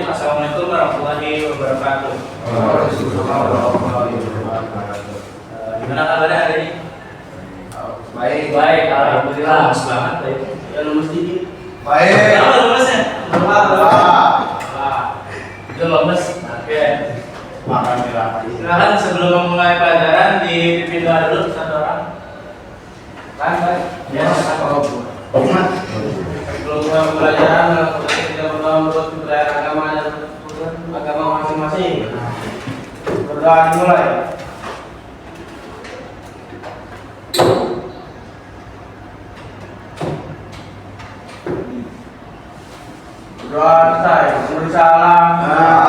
Bismillahirrahmanirrahim. Assalamualaikum warahmatullahi wabarakatuh. Gimana kabarnya hari ini? Baik, alhamdulillah. Lemes banget baik. Ya lemes dikit. Baik. Kenapa lemesnya? Itu lemes. Oke. Makan merah. Silakan sebelum memulai pelajaran dipimpin doa dulu satu orang. Baik. Ya, sebelum mulai pelajaran, kita berdoa menurut kepercayaan agama masing-masing. Berdoa dimulai. Doa saya,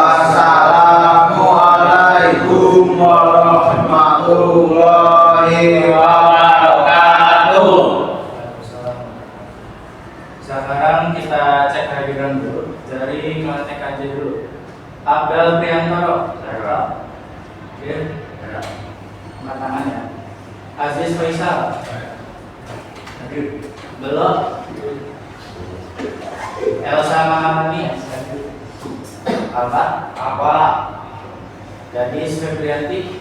Assalamualaikum warahmatullahi wabarakatuh. Sekarang kita cek hadiran dulu dari Mantek aja dulu. Abdel Priantoro, oke, angkat tangan ya. Aziz Faisal, hadir. Belum. Elsa Mahamani, apa? Jadi Febrianti,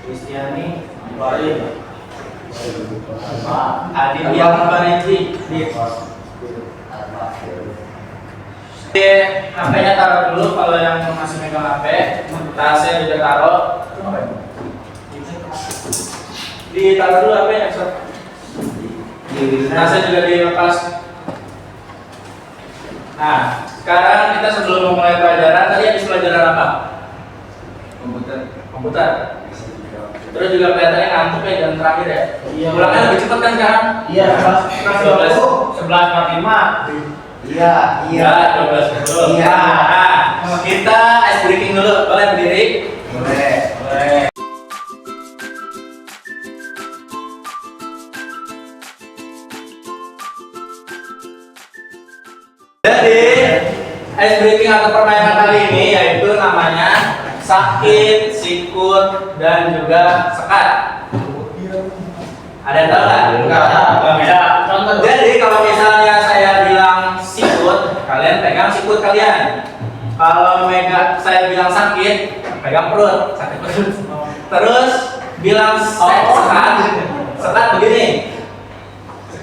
Kristiani, Baik. Aditya Pariji, HP-nya taruh dulu kalau yang masih megang HP, tasnya juga taruh. Ditaruh dulu HP-nya, tasnya juga dilepas. Nah, sekarang kita sebelum memulai pelajaran, tadi habis pelajaran apa? Komputer. Terus juga kelihatannya ngantuk ya jam terakhir ya? Iya. Pulangnya lebih cepat kan sekarang? Iya, kelas 11:45. Iya. 12:10. Iya. Nah, kita ice breaking dulu. Boleh berdiri? Boleh. Jadi, ice breaking atau permainan kali ini yaitu namanya sakit, sikut, dan juga sekat. Ada yang tahu nggak? Enggak. Jadi kalau misalnya saya bilang sikut, kalian pegang sikut kalian. Kalau saya bilang sakit, pegang perut, sakit perut. Terus bilang sekat begini.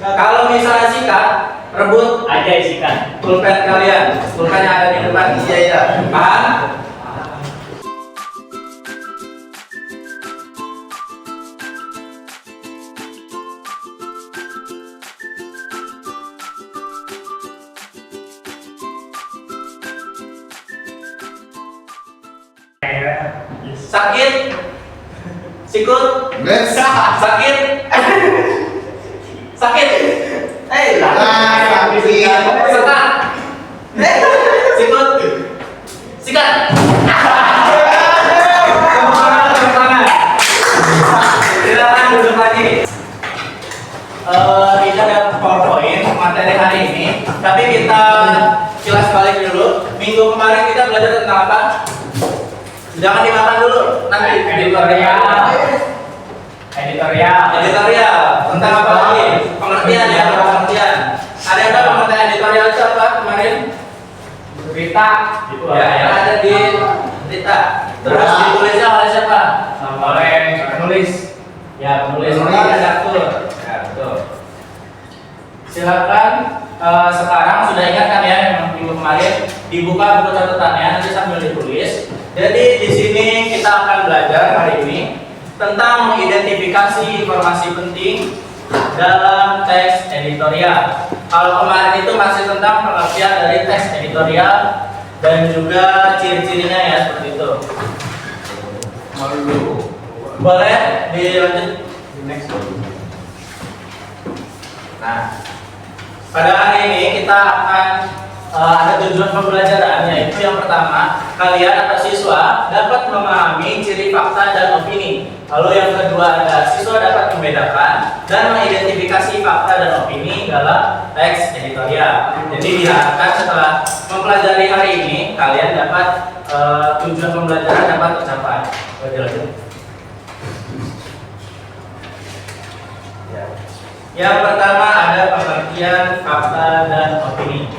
Kalau misalnya sikat, rebut Aja isikan. pulpen kalian. Pulpen yang ada di depan. Iya. Paham? Sakit, sikut, sakit, sakit, sekat, sikut, sikat. Silakan duduk lagi. Ini ada PowerPoint materi hari ini, tapi kita kilas balik dulu. Minggu kemarin kita belajar tentang apa? Jangan dimakan dulu, nanti editorial tentang apa lagi? Pengertian ya, pengertian. Ada yang tahu pengertian editorial itu apa kemarin? Berita. Ya, yang ada di berita. Terus ditulisnya oleh siapa? Oleh penulis. Ya, penulis ini redaktur. Ya, betul. Silakan sekarang sudah ingat kan ya yang minggu kemarin dibuka buku catatannya nanti sambil ditulis. Jadi di sini kita akan belajar hari ini tentang mengidentifikasi informasi penting dalam teks editorial. Kalau kemarin itu masih tentang pengertian dari teks editorial dan juga ciri-cirinya ya seperti itu. Boleh dilanjut di next. Nah, pada hari ini kita akan ada tujuan pembelajaran, yaitu yang pertama, kalian atau siswa dapat memahami ciri fakta dan opini. Lalu yang kedua ada siswa dapat membedakan dan mengidentifikasi fakta dan opini dalam teks editorial. Jadi diharapkan setelah mempelajari hari ini, kalian dapat tujuan pembelajaran dapat tercapai. Yang pertama ada pengertian fakta dan opini.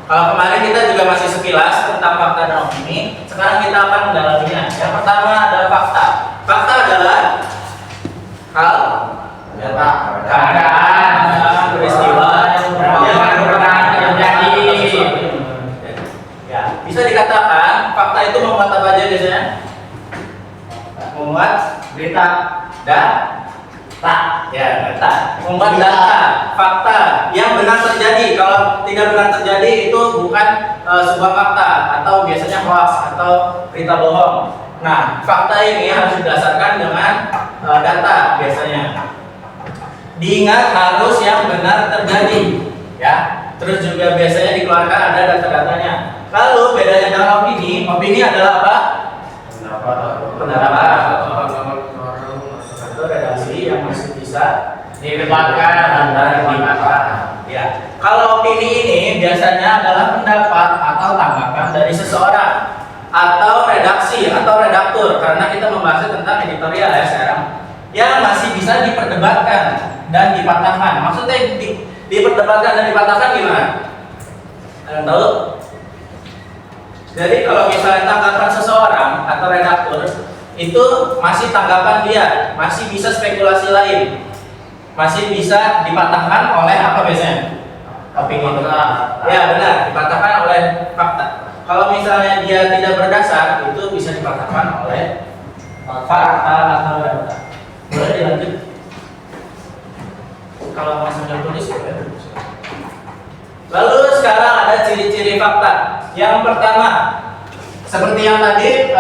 Kalau kemarin kita juga masih sekilas tentang fakta dan opini, sekarang kita akan mendalaminya. Yang pertama adalah fakta. Fakta adalah hal Data. keadaan peristiwa yang pernah terjadi. Ya, bisa dikatakan fakta itu memuat apa aja biasanya? Memuat Berita. data, ya data. Memuat data, fakta yang benar terjadi. Kalau tidak benar terjadi itu bukan sebuah fakta atau biasanya hoax atau berita bohong. Nah, fakta ini harus didasarkan dengan data biasanya. Diingat harus yang benar terjadi, ya. Terus juga biasanya dikeluarkan ada data-datanya. Lalu bedanya dengan opini, opini adalah apa? Pendapat atau redaksi yang masih bisa Didebatkan dan dimakan. ya. Kalau opini ini biasanya adalah pendapat atau tanggapan dari seseorang atau redaksi atau redaktur, karena kita membahas tentang editorial ya sekarang, yang masih bisa diperdebatkan dan dipatahkan. Maksudnya diperdebatkan dan dipatahkan gimana? Kalian tahu? Jadi kalau misalnya tanggapan seseorang atau redaktur itu masih tanggapan dia, masih bisa spekulasi lain, masih bisa dipatahkan oleh apa biasanya? Opini itu. Ya benar, dipatahkan oleh fakta. Kalau misalnya dia tidak berdasar, itu bisa dipatahkan oleh fakta atau data. Boleh dilanjut? Kalau masih sudah tulis boleh. Lalu sekarang ada ciri-ciri fakta. Yang pertama, seperti yang tadi,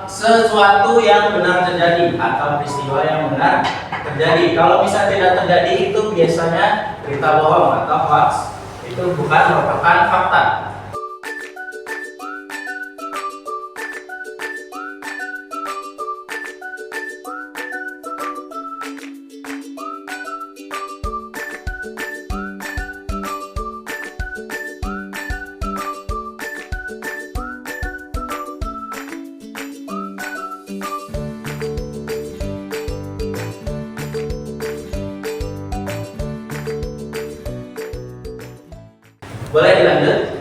sesuatu yang benar terjadi atau peristiwa yang benar terjadi. Kalau bisa tidak terjadi itu biasanya berita bohong atau hoax. Itu bukan merupakan fakta. Boleh dilanjut?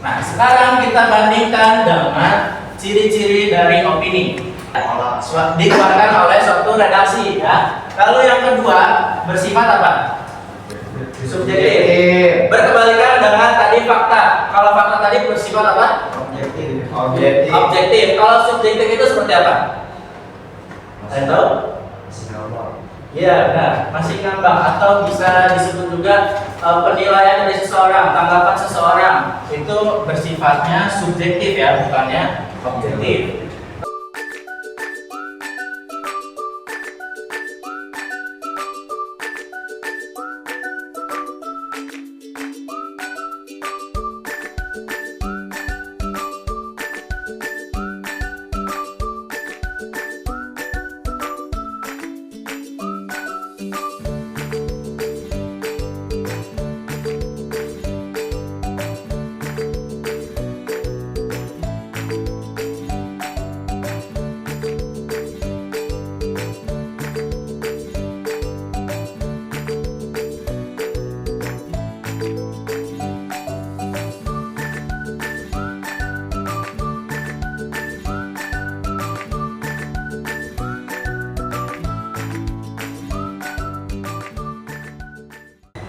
Nah, sekarang kita bandingkan dengan ciri-ciri dari opini. Dikeluarkan oleh suatu redaksi ya. Lalu yang kedua, bersifat apa? Subjektif. Berkebalikan dengan tadi fakta. Kalau fakta tadi bersifat apa? Objektif. Kalau subjektif itu seperti apa? Kalian tahu? Iya benar, masih ngambang atau bisa disebut juga penilaian dari seseorang, tanggapan seseorang itu bersifatnya subjektif ya, bukannya objektif.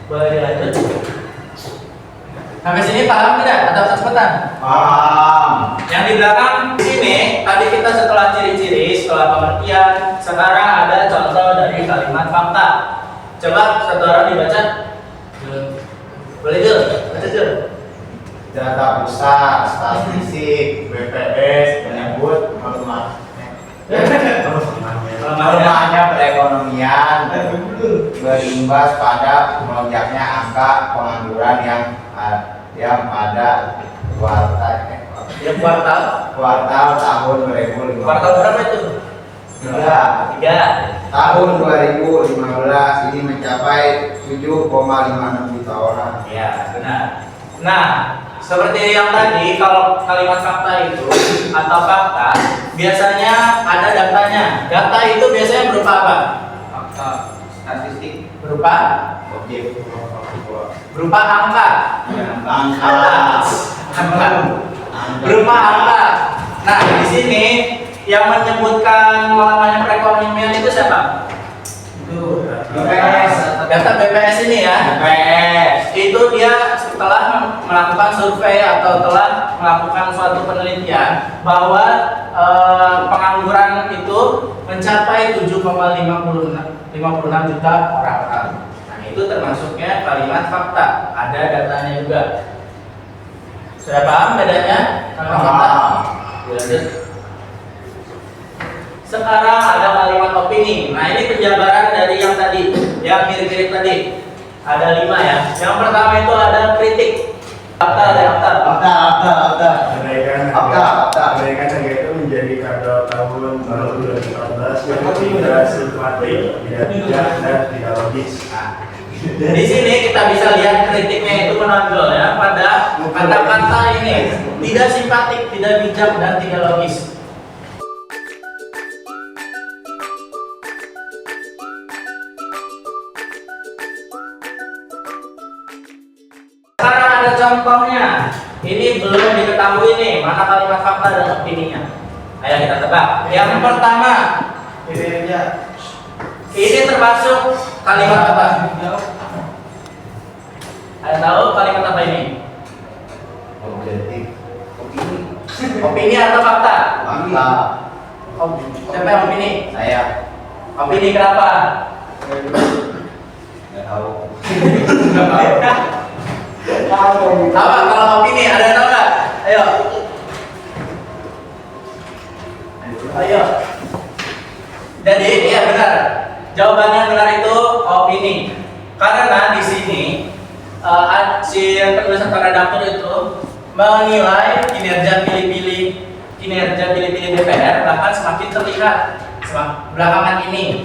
Boleh dilanjut? Sampai sini paham tidak atau kecepatan? Paham. Yang di belakang sini tadi kita setelah ciri-ciri, setelah pengertian, sekarang ada contoh dari kalimat fakta. Coba satu orang dibaca. Boleh Jul? Baca Jul. Data pusat, statistik, BPS menyebut melemahnya perekonomian berimbas pada melonjaknya angka pengangguran yang pada kuartal tahun 2015. Kuartal berapa itu? Tiga. Tahun 2015 ini mencapai 7,56 juta orang. Ya, benar. Nah, seperti yang tadi, kalau kalimat fakta itu atau fakta biasanya ada datanya. Data itu biasanya berupa apa? Fakta statistik Berupa objek berupa angka. Angka. Angka. Berupa angka. Nah, di sini yang menyebutkan lamanya perekonomian itu siapa? Itu BPS. Data BPS ini ya. BPS. Itu dia setelah melakukan survei atau telah melakukan suatu penelitian bahwa pengangguran itu mencapai 7,56 juta orang. Nah, itu termasuknya kalimat fakta. Ada datanya juga. Sudah paham bedanya? Kalimat fakta? Lanjut. Sekarang ada kalimat opini. Nah, ini penjabaran dari yang tadi, yang mirip-mirip tadi. Ada 5 ya. Yang pertama itu ada kritik. Fakta. Kenaikan harga itu menjadi kado tahun 2014 yang tidak simpatik, tidak bijak dan tidak logis. Di sini kita bisa lihat kritiknya itu menonjol ya pada kata-kata ini, tidak simpatik, tidak bijak dan tidak logis. Sekarang ada contohnya. Ini belum diketahui nih mana kalimat fakta dan opininya. Ayo kita tebak. Yang pertama, ini termasuk kalimat apa? Ada tahu kalimat apa ini? Objektif. Opini atau fakta? Fakta. Siapa yang opini? Saya Opini kenapa? nggak tahu. Apa kalau opini? Ada yang tahu nggak? Ayo. Ayo. Jadi iya benar. Jawabannya benar itu opini. Karena di sini si penulis tanda daftar itu menilai kinerja pilih-pilih DPR bahkan semakin terlihat belakangan ini.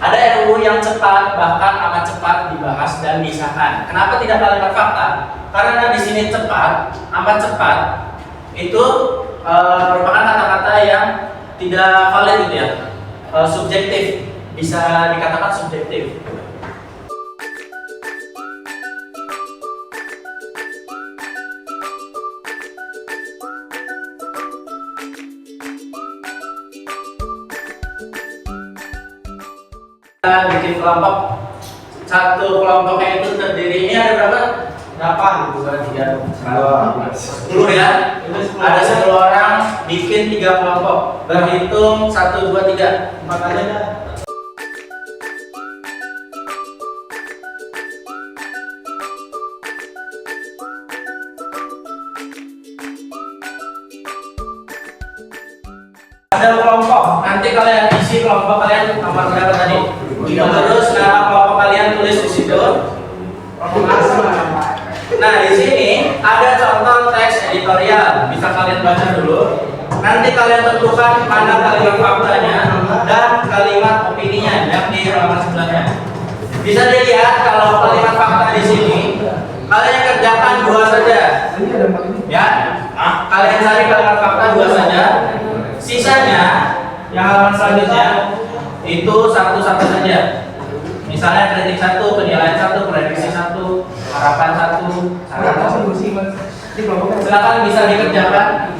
Ada RUU yang cepat, bahkan amat cepat dibahas dan disahkan. Kenapa tidak kalimat fakta? Karena di sini cepat, amat cepat itu merupakan kata-kata yang tidak valid gitu ya, subjektif, bisa dikatakan subjektif. Kita bikin kelompok, satu kelompoknya itu terdiri, ini ada berapa? 8, 2, 3, 10 ya. Ada 10 orang bikin 3 kelompok. Berhitung 1, 2, 3. 4 aja dah. Ada kelompok, nanti kalian isi kelompok kalian nomor berapa tadi? Terus nama kelompok kalian tulis di situ. Nah, di sini ada contoh teks editorial, bisa kalian baca dulu. Nanti kalian tentukan mana kalimat faktanya dan kalimat opininya yang di halaman sebelahnya. Bisa dilihat kalau kalimat fakta di sini kalian kerjakan 2 saja. Ya, kalian cari kalimat fakta 2 saja. Sisanya yang halaman selanjutnya itu satu-satu saja. Misalnya kritik 1, penilaian 1, prediksi 1, harapan 1, saran 1. Silakan bisa dikerjakan.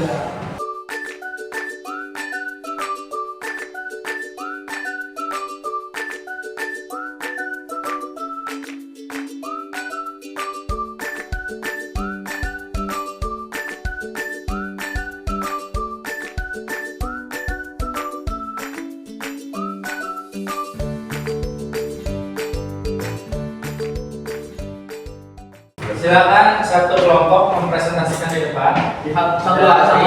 Silakan satu kelompok mempresentasikan di depan. Satu kelompok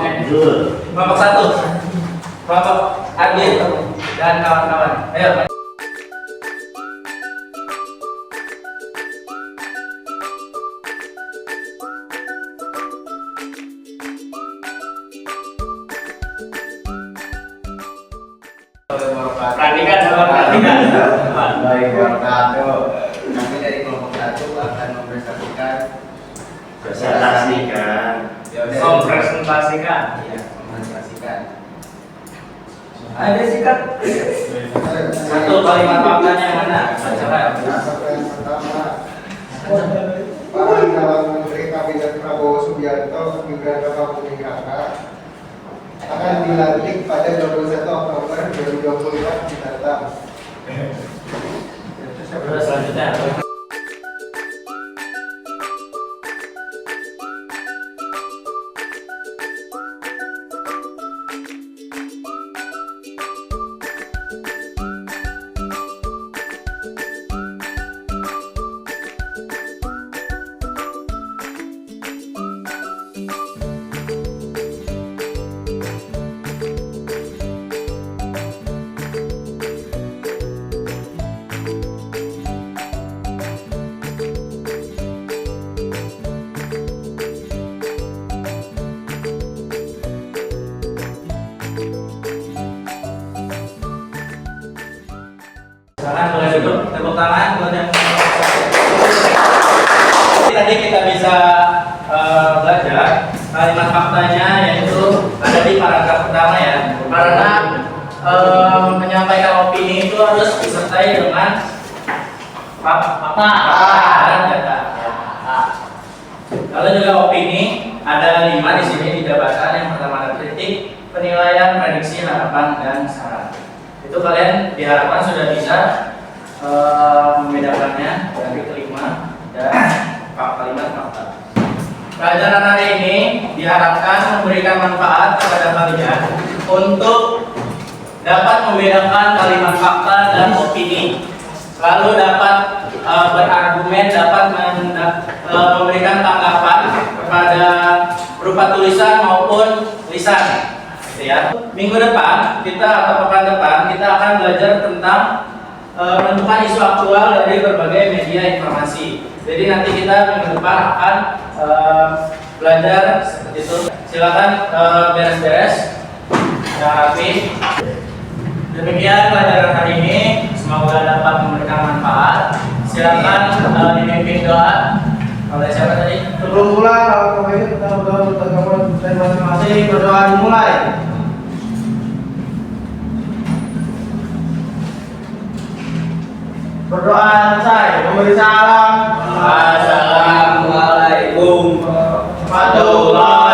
1, kelompok Adit dan kawan-kawan. Ayo. Perhatikan. Baik, wabarakatuh. Kami dari kelompok 1 akan mempresentasikan. Ya udah. Mempresentasikan. Iya, mempresentasikan. Ada sikat. Satu kalimat faktanya yang mana? Bacakan. Yang pertama, Para calon Menteri Kabinet Prabowo Subianto hingga Kapolri KK akan dilantik pada 21 Oktober 2024 mendatang. Terus selanjutnya. Silakan boleh duduk, tepuk tangan buat yang tadi kita bisa belajar kalimat faktanya, yaitu ada di paragraf pertama ya. Karena menyampaikan opini itu harus disertai dengan fakta dan data. Lalu juga opini ada 5 di sini dijabarkan. Yang pertama ada kritik, penilaian, prediksi, harapan, dan saran. Itu kalian diharapkan sudah bisa membedakannya dari kelima dan kalimat fakta. Pelajaran hari ini diharapkan memberikan manfaat kepada kalian untuk dapat membedakan kalimat fakta dan opini, lalu dapat berargumen, dapat memberikan tanggapan kepada berupa tulisan maupun lisan. Ya. Minggu depan kita atau pekan depan kita akan belajar tentang menentukan isu aktual dari berbagai media informasi. Jadi nanti kita minggu depan akan belajar seperti itu. Silakan beres-beres yang rapi. Demikian pelajaran hari ini, semoga dapat memberikan manfaat. Silakan dipimpin doa oleh siapa tadi? Sebelum pulang, ini kita berdoa untuk kamu dan masing-masing. Berdoa dimulai. Berdoa selesai. Memberi salam. Assalamualaikum warahmatullahi